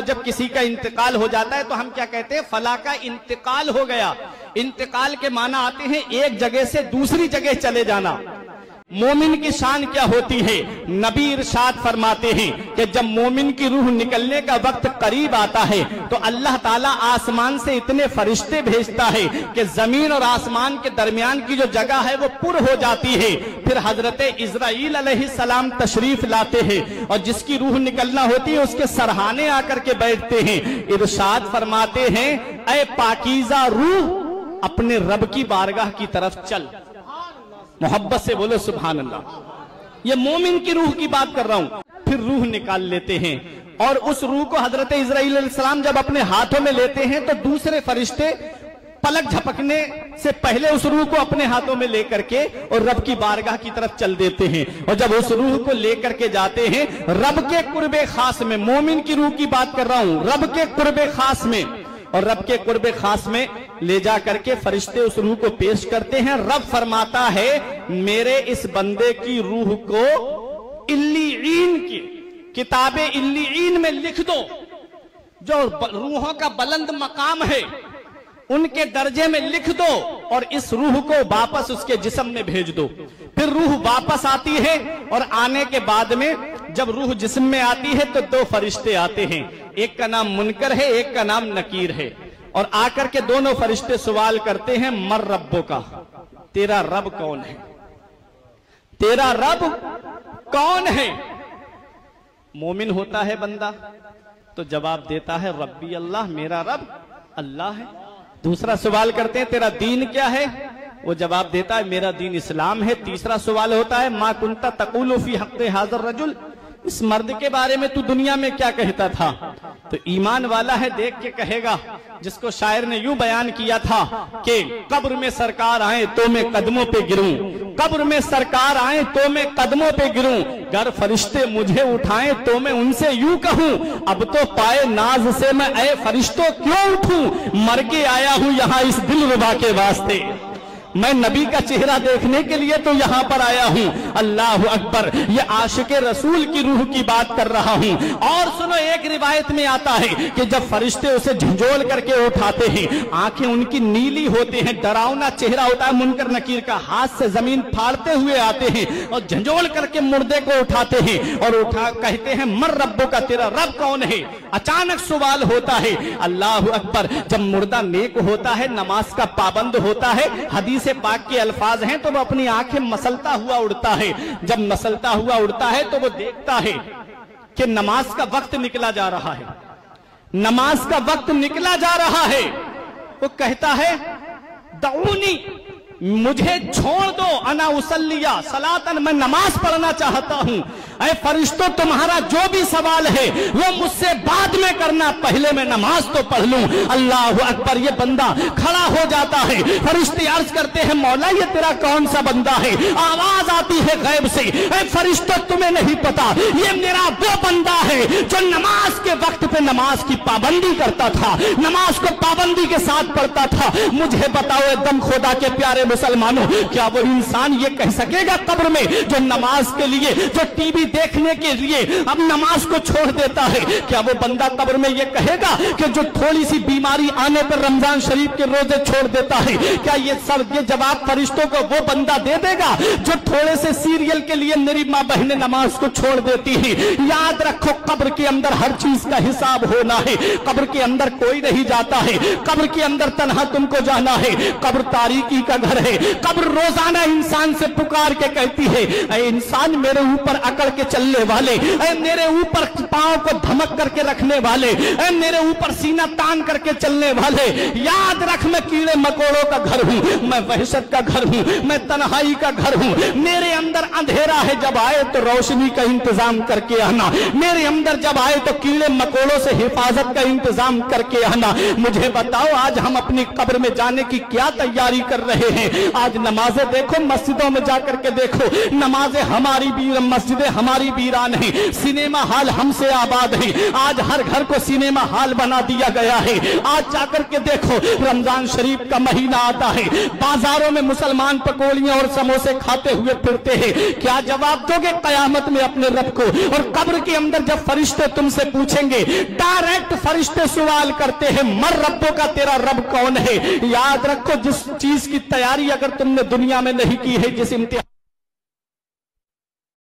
वो जब किसी का इंतकाल हो जाता है तो हम क्या कहते हैं, फला का इंतकाल हो गया। इंतकाल के माना आते हैं एक जगह से दूसरी जगह चले जाना। मोमिन की शान क्या होती है, नबी इरशाद फरमाते हैं कि जब मोमिन की रूह निकलने का वक्त करीब आता है तो अल्लाह ताला आसमान से इतने फरिश्ते भेजता है कि जमीन और आसमान के दरमियान की जो जगह है वो पुर हो जाती है। फिर हजरत इजराइल अलैहिस्सलाम तशरीफ लाते हैं और जिसकी रूह निकलना होती है उसके सरहाने आकर के बैठते हैं। इरशाद फरमाते हैं, ऐ पाकीज़ा रूह अपने रब की बारगाह की तरफ चल। मोहब्बत से बोलो सुभान अल्लाह। ये मोमिन की रूह की बात कर रहा हूं। फिर रूह निकाल लेते हैं और उस रूह को हजरत इजराइल अलैहिस्सलाम जब अपने हाथों में लेते हैं तो दूसरे फरिश्ते पलक झपकने से पहले उस रूह को अपने हाथों में लेकर के और रब की बारगाह की तरफ चल देते हैं। और जब उस रूह को लेकर के जाते हैं रब के कुर्बे खास में, मोमिन की रूह की बात कर रहा हूं, रब के कुर्बे खास में, और रब के कुर्बे खास में ले जा करके फरिश्ते उस रूह को पेश करते हैं। रब फरमाता है, मेरे इस बंदे की रूह को इल्लीईन की किताबे इल्लीईन में लिख दो, जो रूहों का बुलंद मकाम है उनके दर्जे में लिख दो, और इस रूह को वापस उसके जिस्म में भेज दो। फिर रूह वापस आती है और आने के बाद में जब रूह जिस्म में आती है तो दो फरिश्ते आते हैं, एक का नाम मुनकर है, एक का नाम नकीर है। और आकर के दोनों फरिश्ते सवाल करते हैं, मर रब्बो का, तेरा रब कौन है, तेरा रब कौन है। मोमिन होता है बंदा तो जवाब देता है, रब्बी अल्लाह, मेरा रब अल्लाह है। दूसरा सवाल करते हैं, तेरा दीन क्या है, वो जवाब देता है, मेरा दीन इस्लाम है। तीसरा सवाल होता है, मा कुंता तकुलु फी हक़्क़ि हाज़र रजुल, इस मर्द के बारे में तू दुनिया में क्या कहता था। तो ईमान वाला है देख के कहेगा, जिसको शायर ने यूं बयान किया था कि कब्र में सरकार आए तो मैं कदमों पे गिरूं, कब्र में सरकार आए तो मैं कदमों पे गिरूं, गर फरिश्ते मुझे उठाएं तो मैं उनसे यूं कहूं, अब तो पाए नाज से मैं ऐ फरिश्तों क्यों उठूं, मर के आया हूं यहां इस दिलरुबा के वास्ते, मैं नबी का चेहरा देखने के लिए तो यहाँ पर आया हूँ। अल्लाह अकबर, ये आशिक रसूल की रूह की बात कर रहा हूँ। और सुनो, एक रिवायत में आता है कि जब फरिश्ते उसे झंझोल करके उठाते हैं, आंखें उनकी नीली होती हैं, डरावना चेहरा होता है मुनकर नकीर का, हाथ से जमीन फाड़ते हुए आते हैं और झंझोल करके मुर्दे को उठाते हैं और उठा कहते हैं, मर रब्बो का, तेरा रब कौन है। अचानक सवाल होता है, अल्लाह अकबर, जब मुर्दा नेक होता है, नमाज का पाबंद होता है, हदीस से पाक के अल्फाज हैं, तो वो अपनी आंखें मसलता हुआ उड़ता है। जब मसलता हुआ उड़ता है तो वो देखता है कि नमाज का वक्त निकला जा रहा है, नमाज का वक्त निकला जा रहा है। वो कहता है, दऊनी, मुझे छोड़ दो, अना उसल्लिया सलातन, मैं नमाज पढ़ना चाहता हूं। ऐ फरिश्तों, तुम्हारा जो भी सवाल है वो मुझसे बाद में करना, पहले मैं नमाज तो पढ़ लूं। अल्लाह अकबर, ये बंदा खड़ा हो जाता है। फरिश्ते अर्ज करते हैं, मौला ये तेरा कौन सा बंदा है। आवाज आती है गैब से, ऐ फरिश्तों तुम्हें नहीं पता, ये मेरा वो बंदा है जो नमाज के वक्त पे नमाज की पाबंदी करता था, नमाज को पाबंदी के साथ पढ़ता था। मुझे बताओ एकदम खुदा के प्यारे मुसलमानों, क्या वो इंसान ये कह सकेगा कब्र में, जो नमाज के लिए, जो टीवी देखने के लिए अब नमाज को छोड़ देता है, क्या वो बंदा कब्र में ये कहेगा कि जो थोड़ी सी बीमारी आने पर रमजान शरीफ के रोजे छोड़ देता है, क्या ये सब ये जवाब फरिश्तों को वो बंदा दे देगा जो थोड़े से सीरियल के लिए मेरी माँ बहनें नमाज को छोड़ देती है। याद रखो, कब्र के अंदर हर चीज का हिसाब होना है। कब्र के अंदर कोई नहीं जाता है, कब्र के अंदर तन्हा तुमको जाना है। कब्र तारीकी का घर है। कब्र रोजाना इंसान से पुकार के कहती है, ऐ इंसान मेरे ऊपर अकड़ के चलने वाले, ऐ मेरे ऊपर पांव को धमक करके रखने वाले, ऐ मेरे ऊपर सीना तान करके चलने वाले, याद रख मैं कीड़े मकोड़ों का घर हूं, मैं वहशत का घर हूं, मैं तन्हाई का घर हूं। मेरे अंदर अंधेरा है, जब आए तो रोशनी का इंतजाम करके आना। मेरे अंदर जब आए तो कीड़े मकोड़ों से हिफाजत का इंतजाम करके आना। मुझे बताओ, आज हम अपनी कब्र में जाने की क्या तैयारी कर रहे हैं। आज नमाजें देखो, मस्जिदों में जाकर के देखो, नमाजें हमारी मस्जिदें हमारी वीरान है, सिनेमा हाल हमसे आबाद है। आज हर घर को सिनेमा हाल बना दिया गया है। आज जाकर के देखो, रमजान शरीफ का महीना आता है, बाजारों में मुसलमान पकौड़ियां और समोसे खाते हुए फिरते हैं। क्या जवाब दोगे कयामत में अपने रब को? और कब्र के अंदर जब फरिश्ते तुमसे पूछेंगे, डायरेक्ट फरिश्ते सवाल करते हैं, मर रब्बों का, तेरा रब कौन है। याद रखो, जिस चीज की तैयारी अगर तुमने दुनिया में नहीं की है, जिस इम्तिहान